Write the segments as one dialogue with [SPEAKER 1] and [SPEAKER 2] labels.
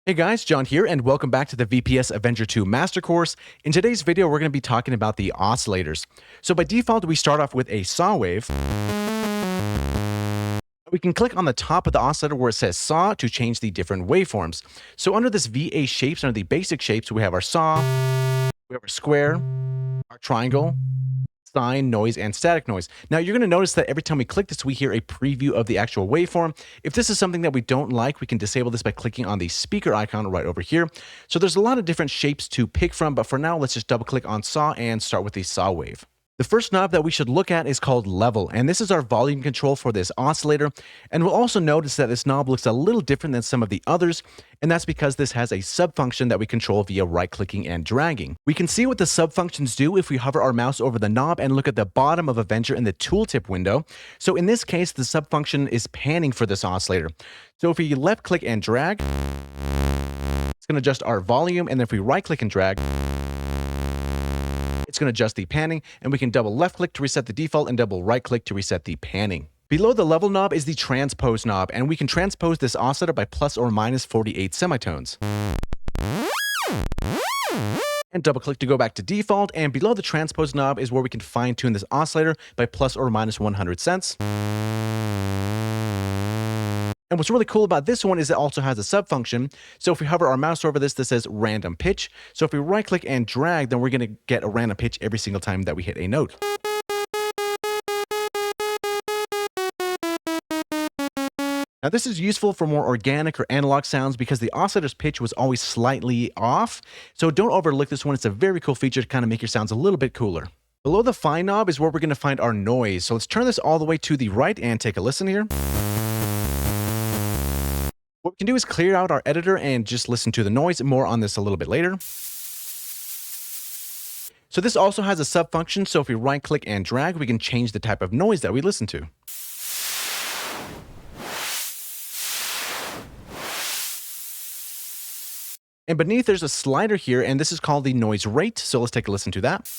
[SPEAKER 1] Hey guys, John here, and welcome back to the VPS Avenger 2 Master Course. In today's video, we're going to be talking about the oscillators. So by default, we start off with a saw wave. We can click on the top of the oscillator where it says saw to change the different waveforms. So under this VA shapes, under the basic shapes, we have our saw, we have our square, our triangle, sine, noise, and static noise. Now you're going to notice that every time we click this, we hear a preview of the actual waveform. If this is something that we don't like, we can disable this by clicking on the speaker icon right over here. So there's a lot of different shapes to pick from, but for now, let's just double click on saw and start with the saw wave. The first knob that we should look at is called level, and this is our volume control for this oscillator. And we'll also notice that this knob looks a little different than some of the others, and that's because this has a subfunction that we control via right-clicking and dragging. We can see what the subfunctions do if we hover our mouse over the knob and look at the bottom of Avenger in the tooltip window. So in this case, the subfunction is panning for this oscillator. So if we left-click and drag, it's going to adjust our volume, and if we right-click and drag, it's going to adjust the panning, and we can double left click to reset the default and double right click to reset the panning. Below the level knob is the transpose knob, and we can transpose this oscillator by plus or minus 48 semitones. And double click to go back to default, and below the transpose knob is where we can fine tune this oscillator by plus or minus 100 cents. And what's really cool about this one is it also has a subfunction. So if we hover our mouse over this, this says random pitch. So if we right click and drag, then we're going to get a random pitch every single time that we hit a note. Now this is useful for more organic or analog sounds because the oscillator's pitch was always slightly off. So don't overlook this one. It's a very cool feature to kind of make your sounds a little bit cooler. Below the fine knob is where we're going to find our noise. So let's turn this all the way to the right and take a listen here. What we can do is clear out our editor and just listen to the noise. More on this a little bit later. So this also has a subfunction, so if we right click and drag, we can change the type of noise that we listen to. And beneath there's a slider here, and this is called the noise rate, so let's take a listen to that.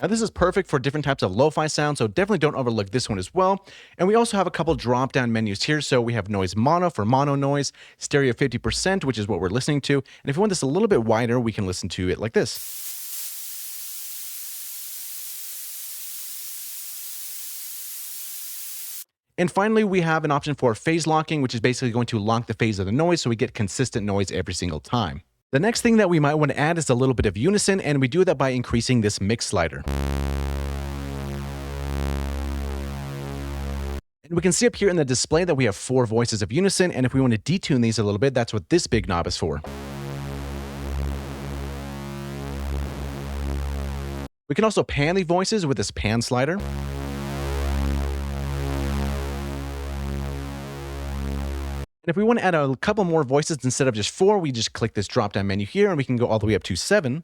[SPEAKER 1] Now this is perfect for different types of lo-fi sounds, so definitely don't overlook this one as well. And we also have a couple drop-down menus here. So we have noise mono for mono noise, stereo 50%, which is what we're listening to. And if we want this a little bit wider, we can listen to it like this. And finally, we have an option for phase locking, which is basically going to lock the phase of the noise so we get consistent noise every single time. The next thing that we might want to add is a little bit of unison, and we do that by increasing this mix slider. And we can see up here in the display that we have 4 voices of unison, and if we want to detune these a little bit, that's what this big knob is for. We can also pan the voices with this pan slider. And if we want to add a couple more voices instead of just 4, we just click this drop-down menu here, and we can go all the way up to 7.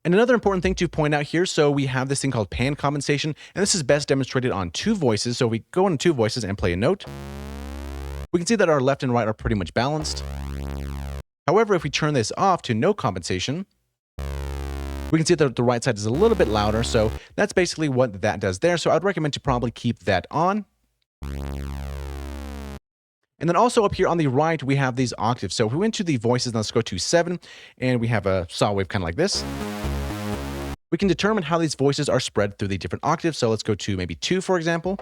[SPEAKER 1] And another important thing to point out here, so we have this thing called pan compensation, and this is best demonstrated on 2 voices. So we go on 2 voices and play a note. We can see that our left and right are pretty much balanced. However, if we turn this off to no compensation, we can see that the right side is a little bit louder, so that's basically what that does there. So I'd recommend to probably keep that on. And then also up here on the right, we have these octaves. So if we went to the voices, let's go to 7, and we have a saw wave kind of like this. We can determine how these voices are spread through the different octaves. So let's go to maybe 2, for example.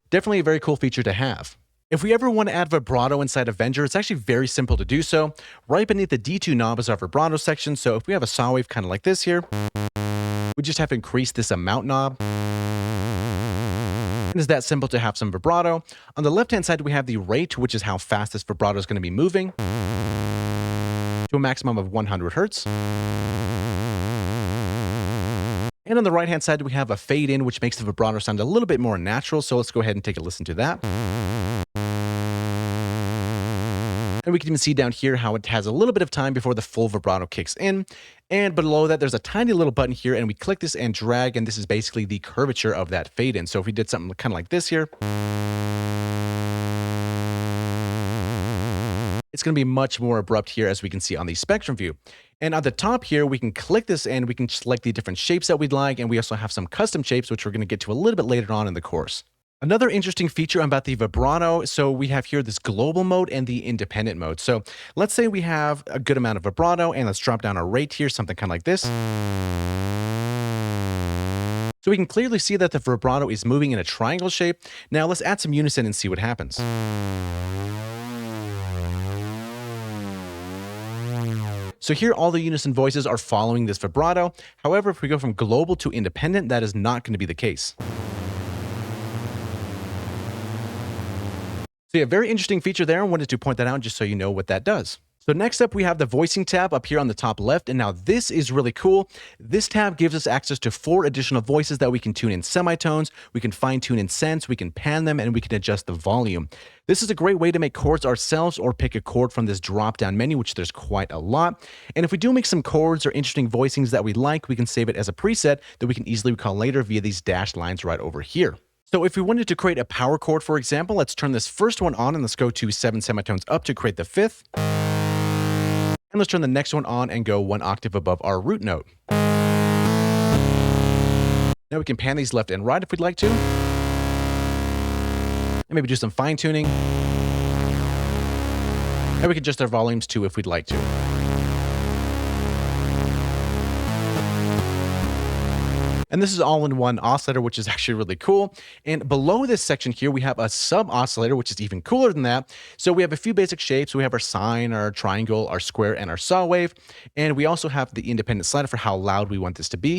[SPEAKER 1] Definitely a very cool feature to have. If we ever want to add vibrato inside Avenger, it's actually very simple to do so. Right beneath the D2 knob is our vibrato section, so if we have a saw wave kind of like this here, we just have to increase this amount knob. And it's that simple to have some vibrato. On the left-hand side, we have the rate, which is how fast this vibrato is going to be moving, to a maximum of 100 hertz. And on the right-hand side, we have a fade in, which makes the vibrato sound a little bit more natural. So let's go ahead and take a listen to that. And we can even see down here how it has a little bit of time before the full vibrato kicks in. And below that, there's a tiny little button here, and we click this and drag, and this is basically the curvature of that fade in. So if we did something kind of like this here, it's going to be much more abrupt here, as we can see on the spectrum view. And on the top here, we can click this and we can select the different shapes that we'd like. And we also have some custom shapes, which we're going to get to a little bit later on in the course. Another interesting feature about the vibrato, so we have here this global mode and the independent mode. So let's say we have a good amount of vibrato, and let's drop down our rate here, something kind of like this. So we can clearly see that the vibrato is moving in a triangle shape. Now let's add some unison and see what happens. So here, all the unison voices are following this vibrato. However, if we go from global to independent, that is not going to be the case. So yeah, very interesting feature there. I wanted to point that out just so you know what that does. So next up, we have the voicing tab up here on the top left. And now this is really cool. This tab gives us access to 4 additional voices that we can tune in semitones, we can fine tune in cents, we can pan them, and we can adjust the volume. This is a great way to make chords ourselves or pick a chord from this drop-down menu, which there's quite a lot. And if we do make some chords or interesting voicings that we like, we can save it as a preset that we can easily recall later via these dashed lines right over here. So if we wanted to create a power chord, for example, let's turn this first one on and let's go to 7 semitones up to create the 5th. And let's turn the next one on and go 1 octave above our root note. Now we can pan these left and right if we'd like to. And maybe do some fine tuning. And we can adjust our volumes too if we'd like to. And this is all-in-one oscillator, which is actually really cool. And below this section here, we have a sub-oscillator, which is even cooler than that. So we have a few basic shapes. We have our sine, our triangle, our square, and our saw wave. And we also have the independent slider for how loud we want this to be.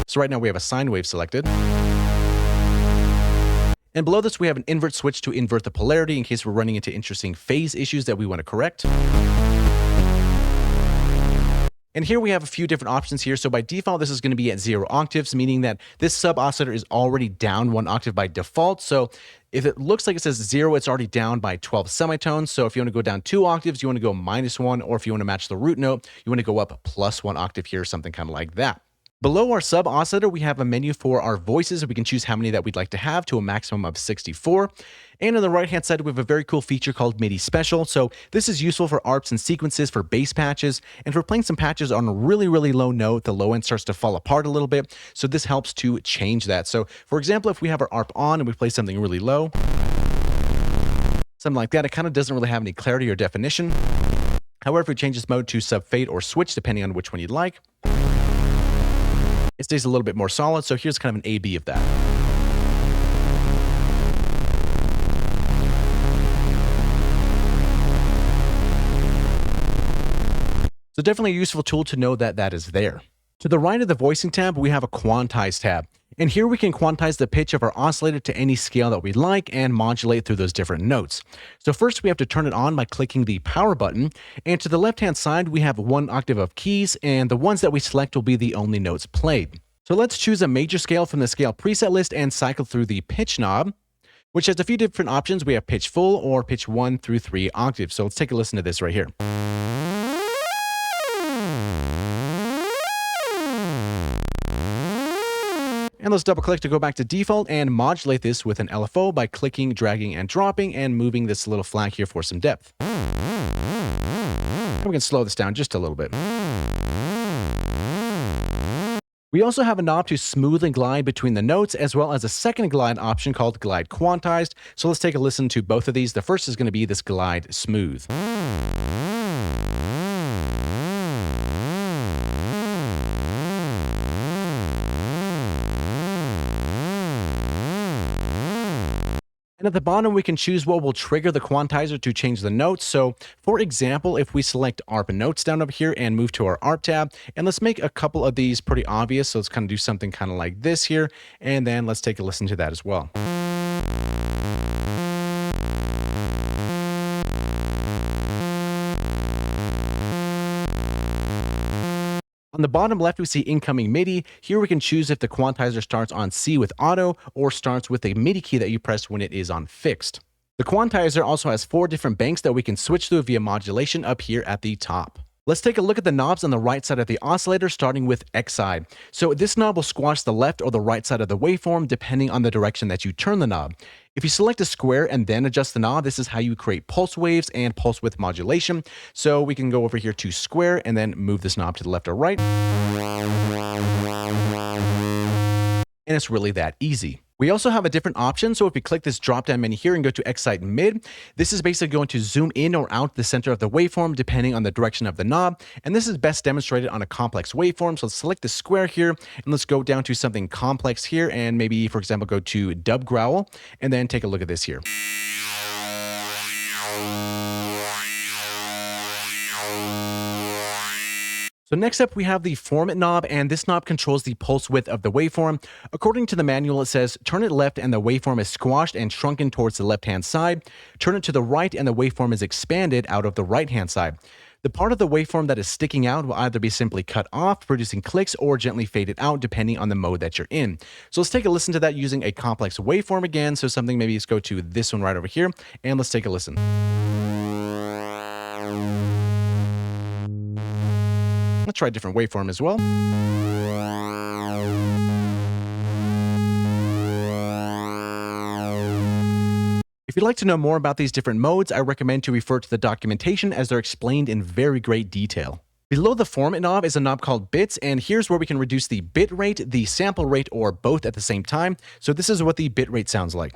[SPEAKER 1] So right now we have a sine wave selected. And below this, we have an invert switch to invert the polarity in case we're running into interesting phase issues that we want to correct. And here we have a few different options here. So by default, this is going to be at 0 octaves, meaning that this sub-oscillator is already down 1 octave by default. So if it looks like it says 0, it's already down by 12 semitones. So if you want to go down 2 octaves, you want to go -1, or if you want to match the root note, you want to go up +1 octave here, something kind of like that. Below our sub-oscillator, we have a menu for our voices. We can choose how many that we'd like to have to a maximum of 64. And on the right-hand side, we have a very cool feature called MIDI Special. So this is useful for ARPs and sequences, for bass patches, and for playing some patches on a really, really low note. The low end starts to fall apart a little bit. So this helps to change that. So for example, if we have our ARP on and we play something really low, something like that, it kind of doesn't really have any clarity or definition. However, if we change this mode to sub-fade or switch, depending on which one you'd like, it stays a little bit more solid. So here's kind of an A/B of that. So definitely a useful tool to know that that is there. To the right of the voicing tab, we have a Quantize tab. And here we can quantize the pitch of our oscillator to any scale that we'd like and modulate through those different notes. So first we have to turn it on by clicking the power button. And to the left-hand side, we have 1 octave of keys, and the ones that we select will be the only notes played. So let's choose a major scale from the scale preset list and cycle through the pitch knob, which has a few different options. We have pitch full or pitch 1 through 3 octaves. So let's take a listen to this right here. And let's double click to go back to default and modulate this with an LFO by clicking, dragging, and dropping and moving this little flag here for some depth. And we can slow this down just a little bit. We also have a knob to smooth and glide between the notes, as well as a second glide option called Glide Quantized. So let's take a listen to both of these. The first is going to be this Glide Smooth. And at the bottom, we can choose what will trigger the quantizer to change the notes. So for example, if we select ARP notes down over here and move to our ARP tab, and let's make a couple of these pretty obvious. So let's kind of do something kind of like this here. And then let's take a listen to that as well. On the bottom left, we see incoming MIDI. Here we can choose if the quantizer starts on C with auto or starts with a MIDI key that you press when it is on fixed. The quantizer also has 4 different banks that we can switch through via modulation up here at the top. Let's take a look at the knobs on the right side of the oscillator, starting with Xside. So this knob will squash the left or the right side of the waveform depending on the direction that you turn the knob. If you select a square and then adjust the knob, this is how you create pulse waves and pulse width modulation. So we can go over here to square and then move this knob to the left or right. And it's really that easy. We also have a different option, so if we click this drop-down menu here and go to Xside Mid, this is basically going to zoom in or out the center of the waveform depending on the direction of the knob, and this is best demonstrated on a complex waveform, so let's select the square here, and let's go down to something complex here, and maybe, for example, go to Dub Growl, and then take a look at this here. So next up, we have the Formant knob, and this knob controls the pulse width of the waveform. According to the manual, it says, turn it left and the waveform is squashed and shrunken towards the left-hand side. Turn it to the right and the waveform is expanded out of the right-hand side. The part of the waveform that is sticking out will either be simply cut off, producing clicks, or gently faded out, depending on the mode that you're in. So let's take a listen to that using a complex waveform again. So something, maybe let's go to this one right over here, and let's take a listen. Let's try a different waveform as well. If you'd like to know more about these different modes, I recommend to refer to the documentation as they're explained in very great detail. Below the Formant knob is a knob called Bits, and here's where we can reduce the bit rate, the sample rate, or both at the same time. So this is what the bit rate sounds like.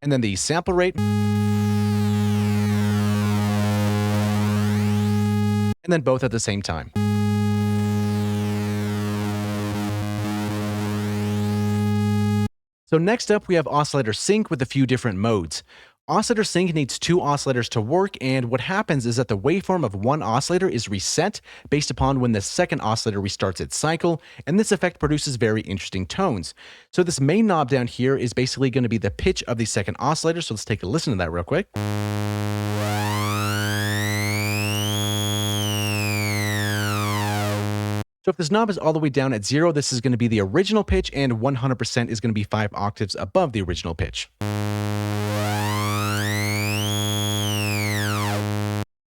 [SPEAKER 1] And then the sample rate. And then both at the same time. So next up, we have Oscillator Sync with a few different modes. Oscillator Sync needs 2 oscillators to work, and what happens is that the waveform of one oscillator is reset based upon when the second oscillator restarts its cycle, and this effect produces very interesting tones. So this main knob down here is basically going to be the pitch of the second oscillator, so let's take a listen to that real quick. So if this knob is all the way down at 0, this is going to be the original pitch, and 100% is going to be 5 octaves above the original pitch.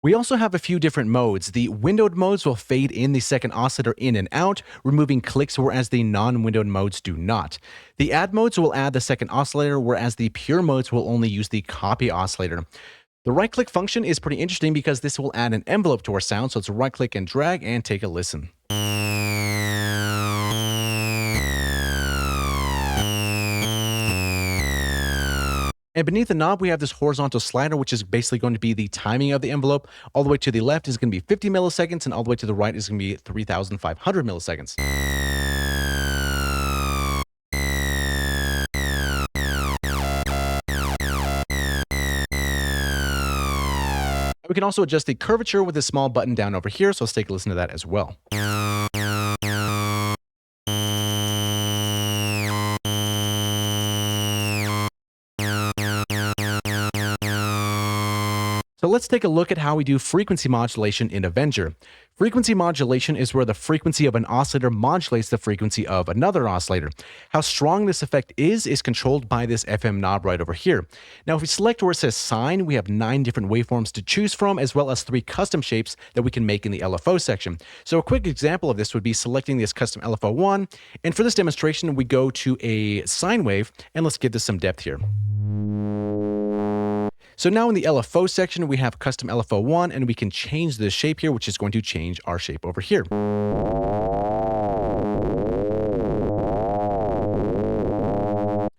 [SPEAKER 1] We also have a few different modes. The windowed modes will fade in the second oscillator in and out, removing clicks, whereas the non-windowed modes do not. The add modes will add the second oscillator, whereas the pure modes will only use the copy oscillator. The right-click function is pretty interesting because this will add an envelope to our sound, so let's right-click and drag and take a listen. And beneath the knob, we have this horizontal slider, which is basically going to be the timing of the envelope. All the way to the left is going to be 50 milliseconds, and all the way to the right is going to be 3,500 milliseconds. We can also adjust the curvature with a small button down over here, so let's take a listen to that as well. So let's take a look at how we do frequency modulation in Avenger. Frequency modulation is where the frequency of an oscillator modulates the frequency of another oscillator. How strong this effect is controlled by this FM knob right over here. Now, if we select where it says Sine, we have 9 different waveforms to choose from, as well as 3 custom shapes that we can make in the LFO section. So a quick example of this would be selecting this custom LFO1, and for this demonstration, we go to a sine wave, and let's give this some depth here. So now in the LFO section, we have custom LFO1, and we can change the shape here, which is going to change our shape over here.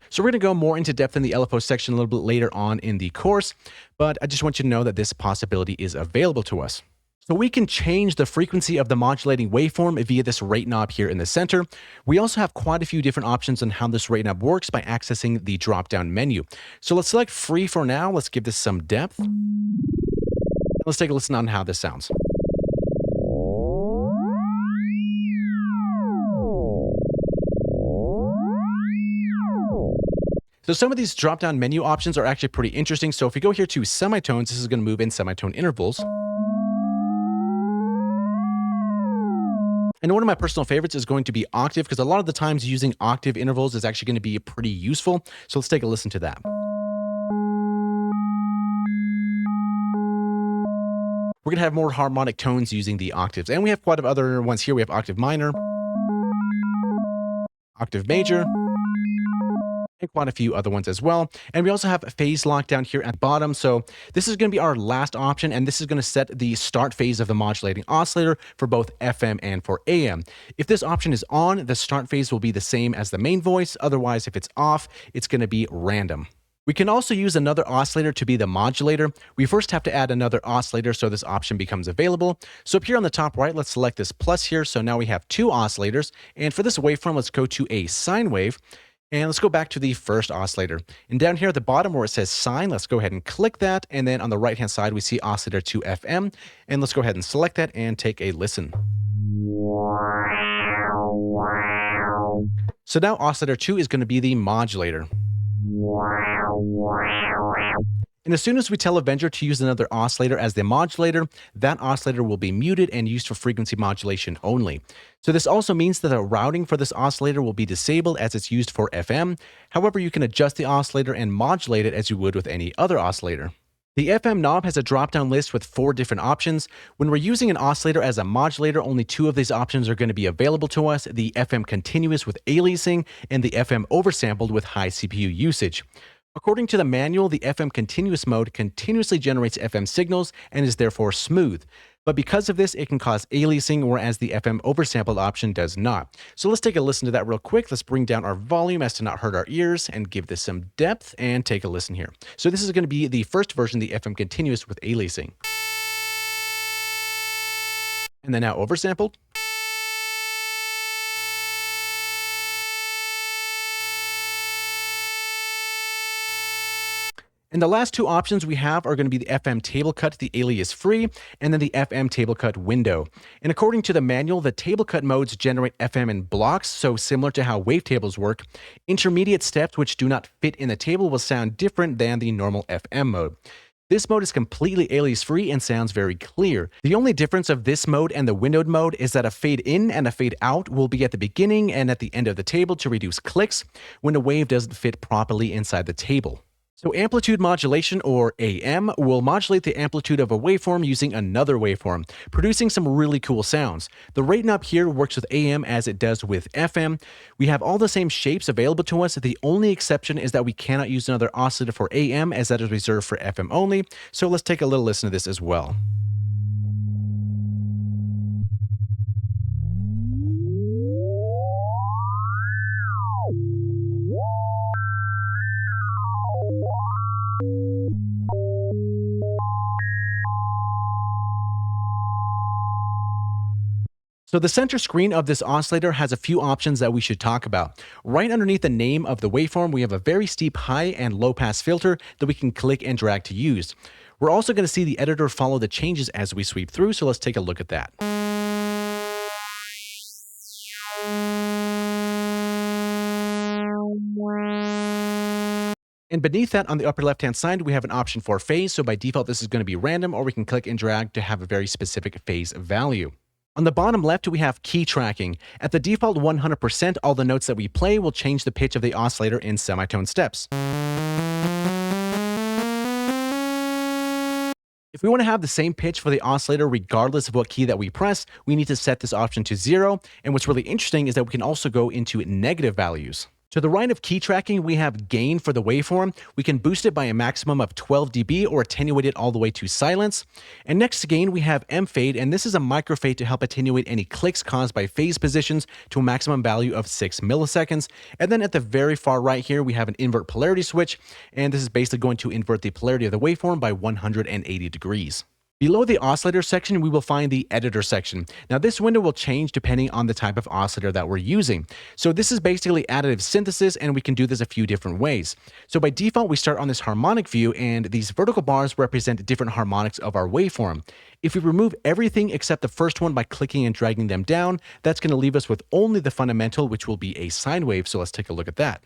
[SPEAKER 1] So we're going to go more into depth in the LFO section a little bit later on in the course, but I just want you to know that this possibility is available to us. So we can change the frequency of the modulating waveform via this rate knob here in the center. We also have quite a few different options on how this rate knob works by accessing the drop-down menu. So let's select free for now. Let's give this some depth. Let's take a listen on how this sounds. So some of these drop-down menu options are actually pretty interesting. So if we go here to semitones, this is going to move in semitone intervals. And one of my personal favorites is going to be octave, because a lot of the times using octave intervals is actually going to be pretty useful. So let's take a listen to that. We're going to have more harmonic tones using the octaves. And we have quite a few other ones here. We have octave minor, octave major, and quite a few other ones as well. And we also have phase lock down here at the bottom. So this is going to be our last option, and this is going to set the start phase of the modulating oscillator for both FM and for AM. If this option is on, the start phase will be the same as the main voice. Otherwise, if it's off, it's going to be random. We can also use another oscillator to be the modulator. We first have to add another oscillator so this option becomes available. So up here on the top right, let's select this plus here. So now we have two oscillators. And for this waveform, let's go to a sine wave. And let's go back to the first oscillator. And down here at the bottom where it says sine, let's go ahead and click that. And then on the right-hand side, we see oscillator 2 FM. And let's go ahead and select that and take a listen. So now oscillator 2 is going to be the modulator. And as soon as we tell Avenger to use another oscillator as the modulator, that oscillator will be muted and used for frequency modulation only. So this also means that the routing for this oscillator will be disabled as it's used for FM. However, you can adjust the oscillator and modulate it as you would with any other oscillator. The FM knob has a drop-down list with 4 different options. When we're using an oscillator as a modulator, only 2 of these options are going to be available to us: the FM continuous with aliasing and the FM oversampled with high CPU usage. According to the manual, the FM continuous mode continuously generates FM signals and is therefore smooth. But because of this, it can cause aliasing, whereas the FM oversampled option does not. So let's take a listen to that real quick. Let's bring down our volume as to not hurt our ears and give this some depth and take a listen here. So this is going to be the first version, the FM continuous with aliasing. And then now oversampled. And the last 2 options we have are going to be the FM table cut, the alias free, and then the FM table cut window. And according to the manual, the table cut modes generate FM in blocks, so similar to how wavetables work. Intermediate steps which do not fit in the table will sound different than the normal FM mode. This mode is completely alias free and sounds very clear. The only difference of this mode and the windowed mode is that a fade in and a fade out will be at the beginning and at the end of the table to reduce clicks when a wave doesn't fit properly inside the table. So amplitude modulation, or AM, will modulate the amplitude of a waveform using another waveform, producing some really cool sounds. The rate knob here works with AM as it does with FM. We have all the same shapes available to us. The only exception is that we cannot use another oscillator for AM, as that is reserved for FM only. So let's take a little listen to this as well. So the center screen of this oscillator has a few options that we should talk about. Right underneath the name of the waveform, we have a very steep high and low pass filter that we can click and drag to use. We're also going to see the editor follow the changes as we sweep through, so let's take a look at that. And beneath that, on the upper left-hand side, we have an option for phase. So by default, this is going to be random, or we can click and drag to have a very specific phase value. On the bottom left, we have key tracking. At the default 100%, all the notes that we play will change the pitch of the oscillator in semitone steps. If we want to have the same pitch for the oscillator regardless of what key that we press, we need to set this option to 0. And what's really interesting is that we can also go into negative values. To the right of key tracking, we have gain for the waveform. We can boost it by a maximum of 12 dB or attenuate it all the way to silence. And next to gain, we have M fade, and this is a microfade to help attenuate any clicks caused by phase positions to a maximum value of 6 milliseconds. And then at the very far right here, we have an invert polarity switch, and this is basically going to invert the polarity of the waveform by 180 degrees. Below the oscillator section, we will find the editor section. Now this window will change depending on the type of oscillator that we're using. So this is basically additive synthesis, and we can do this a few different ways. So by default, we start on this harmonic view, and these vertical bars represent different harmonics of our waveform. If we remove everything except the first one by clicking and dragging them down, that's going to leave us with only the fundamental, which will be a sine wave. So let's take a look at that.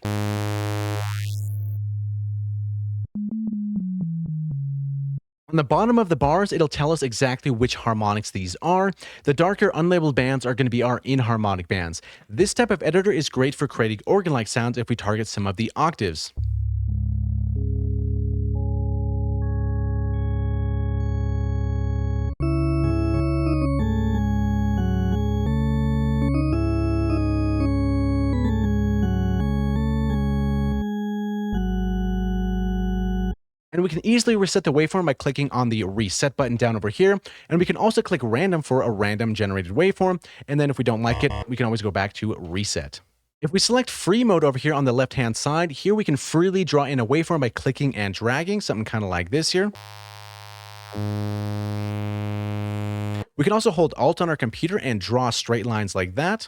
[SPEAKER 1] On the bottom of the bars, it'll tell us exactly which harmonics these are. The darker unlabeled bands are going to be our inharmonic bands. This type of editor is great for creating organ-like sounds if we target some of the octaves. And we can easily reset the waveform by clicking on the reset button down over here. And we can also click random for a random generated waveform. And then if we don't like it, we can always go back to reset. If we select free mode over here on the left-hand side, here we can freely draw in a waveform by clicking and dragging, something kind of like this here. We can also hold Alt on our computer and draw straight lines like that.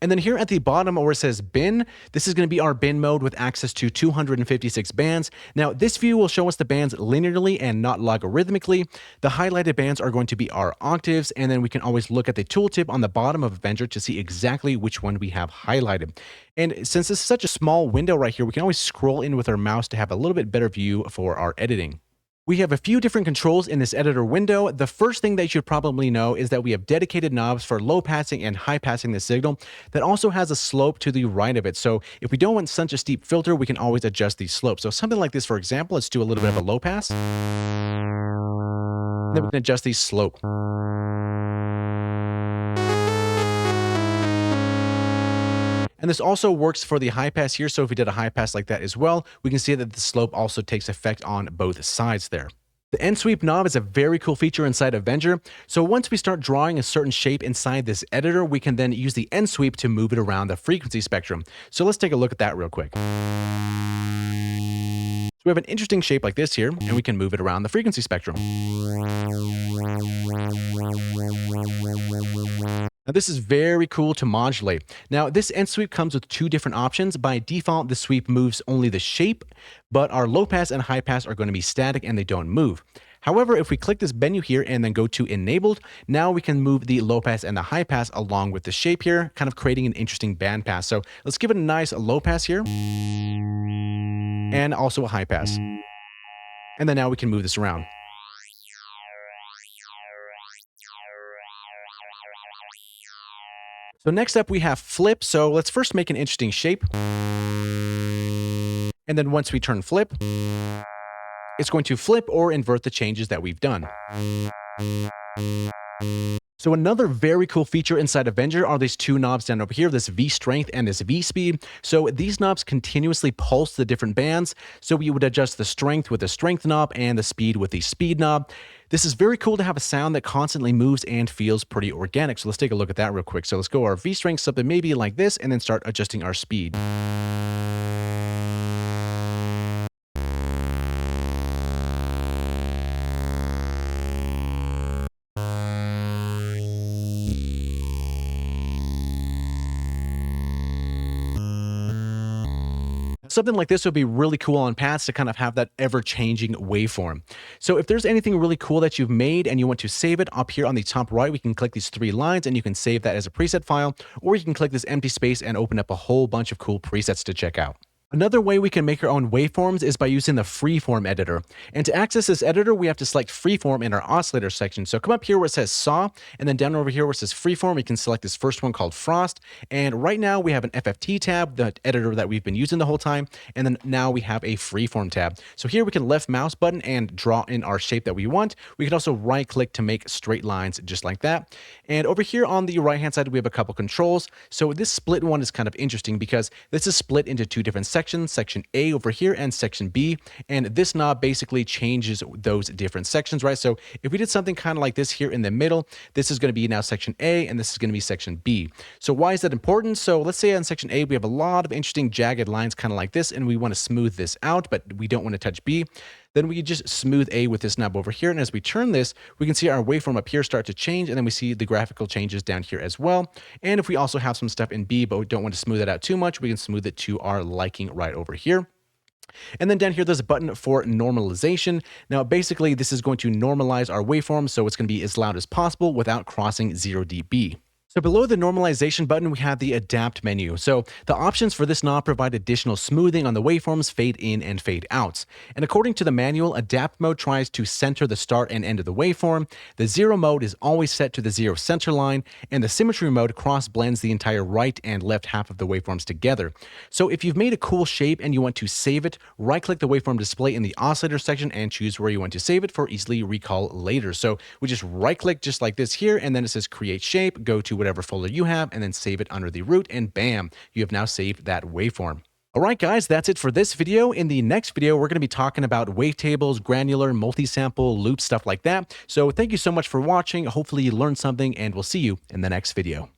[SPEAKER 1] And then here at the bottom where it says bin, this is going to be our bin mode with access to 256 bands. Now, this view will show us the bands linearly and not logarithmically. The highlighted bands are going to be our octaves, and then we can always look at the tooltip on the bottom of Avenger to see exactly which one we have highlighted. And since this is such a small window right here, we can always scroll in with our mouse to have a little bit better view for our editing. We have a few different controls in this editor window. The first thing that you should probably know is that we have dedicated knobs for low passing and high passing the signal that also has a slope to the right of it. So if we don't want such a steep filter, we can always adjust the slope. So something like this, for example, let's do a little bit of a low pass. Then we can adjust the slope. And this also works for the high pass here. So if we did a high pass like that as well, we can see that the slope also takes effect on both sides there. The end sweep knob is a very cool feature inside Avenger. So once we start drawing a certain shape inside this editor, we can then use the end sweep to move it around the frequency spectrum. So let's take a look at that real quick. So we have an interesting shape like this here, and we can move it around the frequency spectrum. Now this is very cool to modulate. Now this end sweep comes with two different options. By default, the sweep moves only the shape, but our low pass and high pass are going to be static and they don't move. However, if we click this menu here and then go to enabled, now we can move the low pass and the high pass along with the shape here, kind of creating an interesting band pass. So let's give it a nice low pass here and also a high pass. And then now we can move this around. So next up we have flip. So let's first make an interesting shape. And then once we turn flip, it's going to flip or invert the changes that we've done. So another very cool feature inside Avenger are these two knobs down over here, this V strength and this V speed. So these knobs continuously pulse the different bands. So we would adjust the strength with the strength knob and the speed with the speed knob. This is very cool to have a sound that constantly moves and feels pretty organic. So let's take a look at that real quick. So let's go our V strength something maybe like this and then start adjusting our speed. Something like this would be really cool on pads to kind of have that ever-changing waveform. So if there's anything really cool that you've made and you want to save it, up here on the top right, we can click these three lines and you can save that as a preset file, or you can click this empty space and open up a whole bunch of cool presets to check out. Another way we can make our own waveforms is by using the Freeform Editor. And to access this editor, we have to select Freeform in our Oscillator section. So come up here where it says Saw, and then down over here where it says Freeform, we can select this first one called Frost. And right now we have an FFT tab, the editor that we've been using the whole time. And then now we have a Freeform tab. So here we can left mouse button and draw in our shape that we want. We can also right click to make straight lines just like that. And over here on the right hand side, we have a couple controls. So this split one is kind of interesting because this is split into two different sections, section A over here and section B, and this knob basically changes those different sections, right? So if we did something kind of like this here in the middle, this is going to be now section A and this is going to be section B. So why is that important? So let's say on section A we have a lot of interesting jagged lines kind of like this, and we want to smooth this out, but we don't want to touch B. Then we just smooth A with this knob over here. And as we turn this, we can see our waveform up here start to change. And then we see the graphical changes down here as well. And if we also have some stuff in B, but we don't want to smooth it out too much, we can smooth it to our liking right over here. And then down here, there's a button for normalization. Now, basically, this is going to normalize our waveform, so it's going to be as loud as possible without crossing 0 dB. So below the normalization button, we have the adapt menu. So the options for this knob provide additional smoothing on the waveforms, fade in and fade out. And according to the manual, adapt mode tries to center the start and end of the waveform. The zero mode is always set to the zero center line, and the symmetry mode cross blends the entire right and left half of the waveforms together. So if you've made a cool shape and you want to save it, right click the waveform display in the oscillator section and choose where you want to save it for easily recall later. So we just right click just like this here, and then it says create shape, go to whatever folder you have, and then save it under the root, and bam, you have now saved that waveform. All right, guys, that's it for this video. In the next video, we're going to be talking about wavetables, granular, multi-sample, loop, stuff like that. So thank you so much for watching. Hopefully you learned something, and we'll see you in the next video.